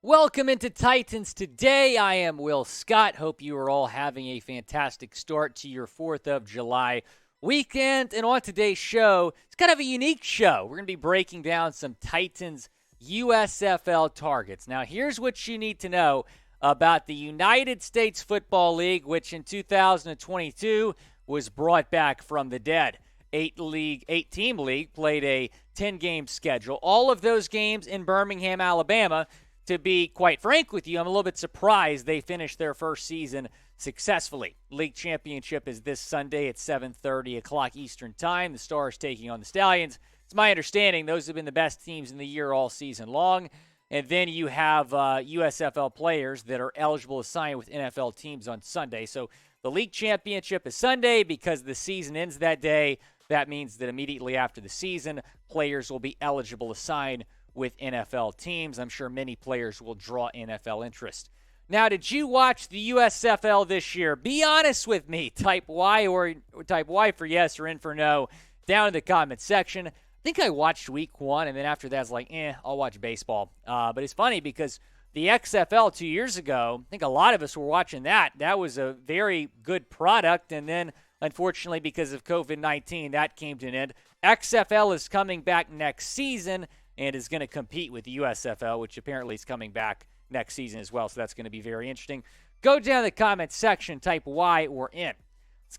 Welcome into Titans Today. I am Will Scott. Hope you are all having a fantastic start to your 4th of July weekend. And on today's show, it's kind of a unique show. We're going to be breaking down some Titans USFL targets. Now, here's what you need to know about the United States Football League, which in 2022 was brought back from the dead. 8-team league, played a 10-game schedule. All of those games in Birmingham, Alabama. To be quite frank with you, I'm a little bit surprised they finished their first season successfully. League championship is this Sunday at 7:30 o'clock Eastern Time. The Stars taking on the Stallions. It's my understanding those have been the best teams in the year all season long. And then you have USFL players that are eligible to sign with NFL teams on Sunday. So the league championship is Sunday because the season ends that day. That means that immediately after the season, players will be eligible to sign with NFL teams. I'm sure many players will draw NFL interest. Now, did you watch the USFL this year? Be honest with me. Type Y or type Y for yes or N for no down in the comment section. I think I watched week 1, and then after that, I was like, I'll watch baseball. But it's funny because the XFL 2 years ago, I think a lot of us were watching that. That was a very good product, and then unfortunately because of COVID-19, that came to an end. XFL is coming back next season and is going to compete with the USFL, which apparently is coming back next season as well, so that's going to be very interesting. Go down in the comment section, type Y or N.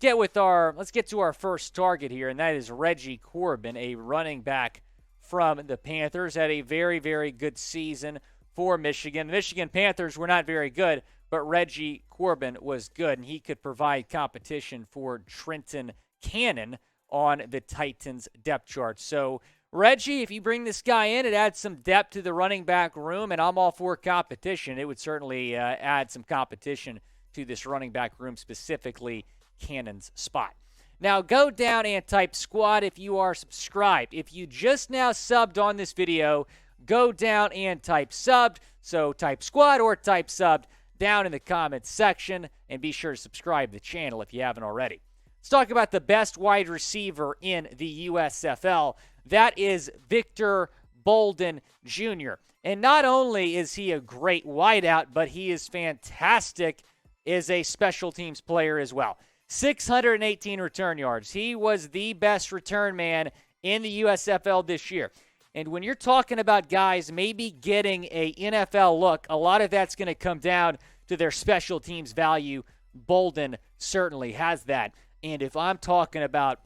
Let's get to our first target here, and that is Reggie Corbin, a running back from the Panthers. Had a very, very good season for Michigan. The Michigan Panthers were not very good, but Reggie Corbin was good, and he could provide competition for Trenton Cannon on the Titans depth chart. So Reggie, if you bring this guy in, it adds some depth to the running back room, and I'm all for competition. It would certainly add some competition to this running back room, specifically Cannon's spot. Now, go down and type squad if you are subscribed. If you just now subbed on this video, go down and type subbed. So type squad or type subbed down in the comments section, and be sure to subscribe to the channel if you haven't already. Let's talk about the best wide receiver in the USFL. That is Victor Bolden Jr. And not only is he a great wideout, but he is fantastic as a special teams player as well. 618 return yards. He was the best return man in the USFL this year. And when you're talking about guys maybe getting a NFL look, a lot of that's going to come down to their special teams value. Bolden certainly has that. And if I'm talking about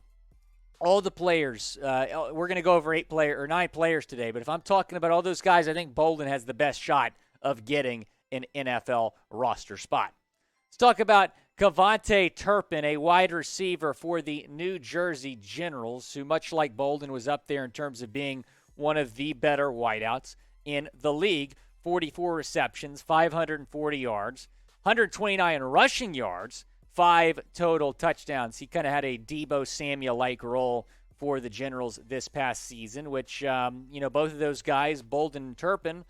all the players, we're going to go over 9 players today, but if I'm talking about all those guys, I think Bolden has the best shot of getting an NFL roster spot. Let's talk about KaVontae Turpin, a wide receiver for the New Jersey Generals, who much like Bolden was up there in terms of being one of the better wideouts in the league. 44 receptions, 540 yards, 129 rushing yards, 5 total touchdowns. He kind of had a Deebo Samuel-like role for the Generals this past season, which, both of those guys, Bolden and Turpin,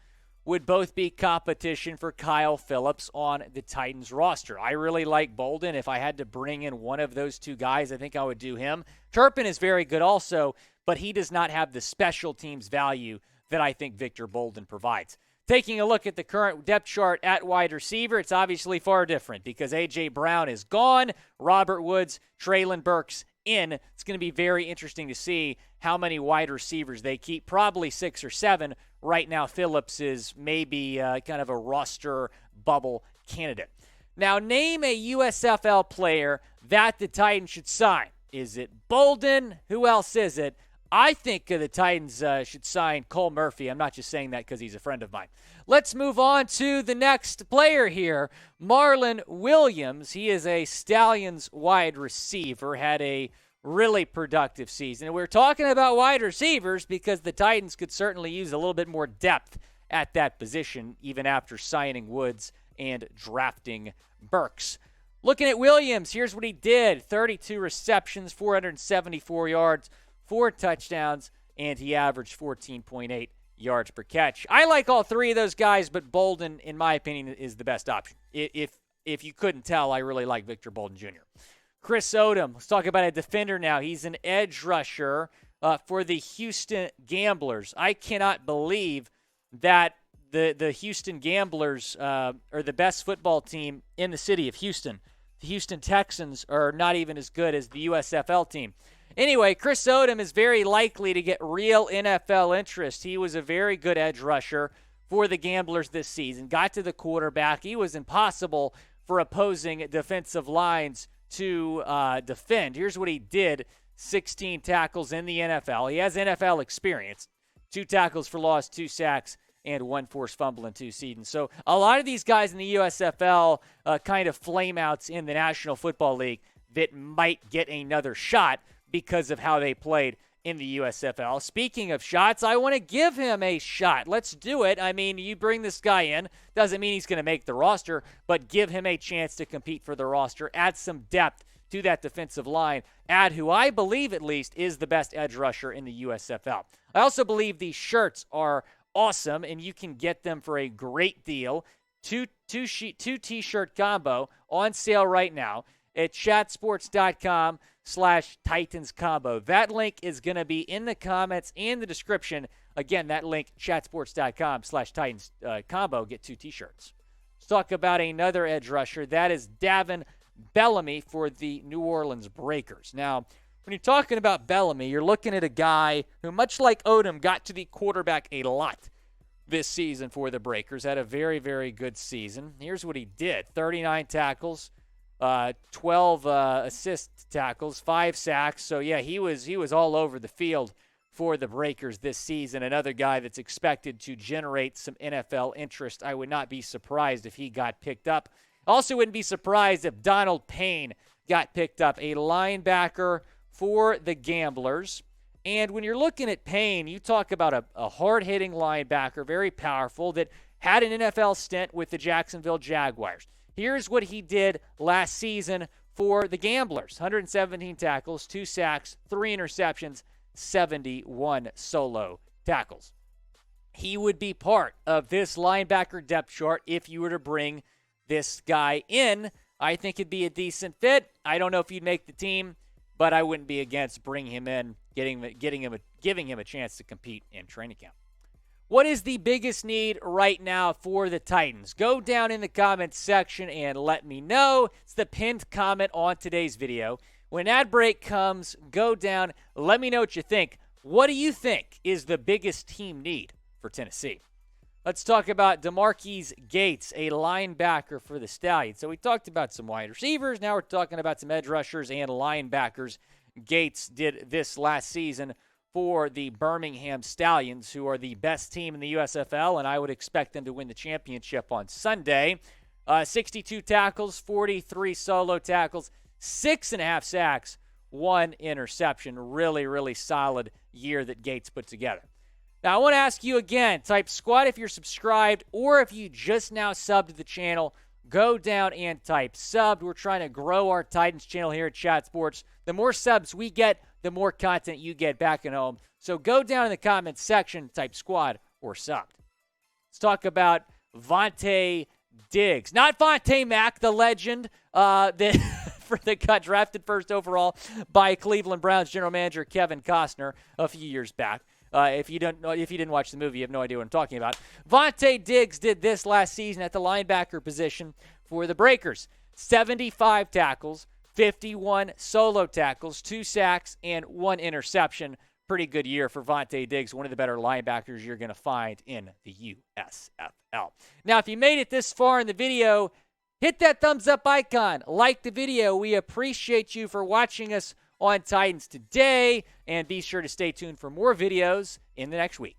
would both be competition for Kyle Phillips on the Titans roster. I really like Bolden. If I had to bring in one of those two guys, I think I would do him. Turpin is very good also, but he does not have the special teams value that I think Victor Bolden provides. Taking a look at the current depth chart at wide receiver, it's obviously far different because A.J. Brown is gone, Robert Woods, Treylon Burks in. It's going to be very interesting to see how many wide receivers they keep, probably 6 or 7. Right now, Phillips is maybe kind of a roster bubble candidate. Now, name a USFL player that the Titans should sign. Is it Bolden? Who else is it? I think the Titans should sign Cole Murphy. I'm not just saying that because he's a friend of mine. Let's move on to the next player here, Marlon Williams. He is a Stallions wide receiver, had a really productive season. And we're talking about wide receivers because the Titans could certainly use a little bit more depth at that position, even after signing Woods and drafting Burks. Looking at Williams, here's what he did. 32 receptions, 474 yards, 4 touchdowns, and he averaged 14.8 yards per catch. I like all 3 of those guys, but Bolden, in my opinion, is the best option. If you couldn't tell, I really like Victor Bolden Jr. Chris Odom, let's talk about a defender now. He's an edge rusher for the Houston Gamblers. I cannot believe that the Houston Gamblers are the best football team in the city of Houston. The Houston Texans are not even as good as the USFL team. Anyway, Chris Odom is very likely to get real NFL interest. He was a very good edge rusher for the Gamblers this season. Got to the quarterback. He was impossible for opposing defensive lines to defend. Here's what he did. 16 tackles in the NFL. He has NFL experience. 2 tackles for loss, 2 sacks, and 1 forced fumble in 2 seasons. So a lot of these guys in the USFL kind of flameouts in the National Football League that might get another shot because of how they played in the USFL. Speaking of shots, I want to give him a shot. Let's do it. I mean, you bring this guy in. Doesn't mean he's going to make the roster, but give him a chance to compete for the roster. Add some depth to that defensive line. Add who I believe at least is the best edge rusher in the USFL. I also believe these shirts are awesome, and you can get them for a great deal. Two t-shirt combo on sale right now at chatsports.com/Titans combo. That link is going to be in the comments and the description. Again, that link, chatsports.com/Titans combo. Get 2 t-shirts. Let's talk about another edge rusher. That is Davin Bellamy for the New Orleans Breakers. Now, when you're talking about Bellamy, you're looking at a guy who, much like Odom, got to the quarterback a lot this season for the Breakers. Had a very, very good season. Here's what he did. 39 tackles, 12 assist tackles, 5 sacks. So, yeah, he was all over the field for the Breakers this season. Another guy that's expected to generate some NFL interest. I would not be surprised if he got picked up. Also wouldn't be surprised if Donald Payne got picked up, a linebacker for the Gamblers. And when you're looking at Payne, you talk about a hard-hitting linebacker, very powerful, that had an NFL stint with the Jacksonville Jaguars. Here's what he did last season for the Gamblers. 117 tackles, 2 sacks, 3 interceptions, 71 solo tackles. He would be part of this linebacker depth chart if you were to bring this guy in. I think it'd be a decent fit. I don't know if he'd make the team, but I wouldn't be against bringing him in, giving him a chance to compete in training camp. What is the biggest need right now for the Titans? Go down in the comments section and let me know. It's the pinned comment on today's video. When ad break comes, go down. Let me know what you think. What do you think is the biggest team need for Tennessee? Let's talk about DeMarquise Gates, a linebacker for the Stallions. So we talked about some wide receivers. Now we're talking about some edge rushers and linebackers. Gates did this last season for the Birmingham Stallions, who are the best team in the USFL, and I would expect them to win the championship on Sunday. 62 tackles, 43 solo tackles, 6.5 sacks, 1 interception. Really, really solid year that Gates put together. Now, I want to ask you again, type squad if you're subscribed, or if you just now subbed to the channel, go down and type subbed. We're trying to grow our Titans channel here at Chat Sports. The more subs we get, the more content you get back at home. So go down in the comments section, type squad or subbed. Let's talk about Vontae Diggs. Not Vontae Mack, the legend that got drafted first overall by Cleveland Browns general manager Kevin Costner a few years back. If you didn't watch the movie, you have no idea what I'm talking about. Vontae Diggs did this last season at the linebacker position for the Breakers. 75 tackles, 51 solo tackles, 2 sacks, and 1 interception. Pretty good year for Vontae Diggs, one of the better linebackers you're going to find in the USFL. Now, if you made it this far in the video, hit that thumbs up icon. Like the video. We appreciate you for watching us on Titans Today, and be sure to stay tuned for more videos in the next week.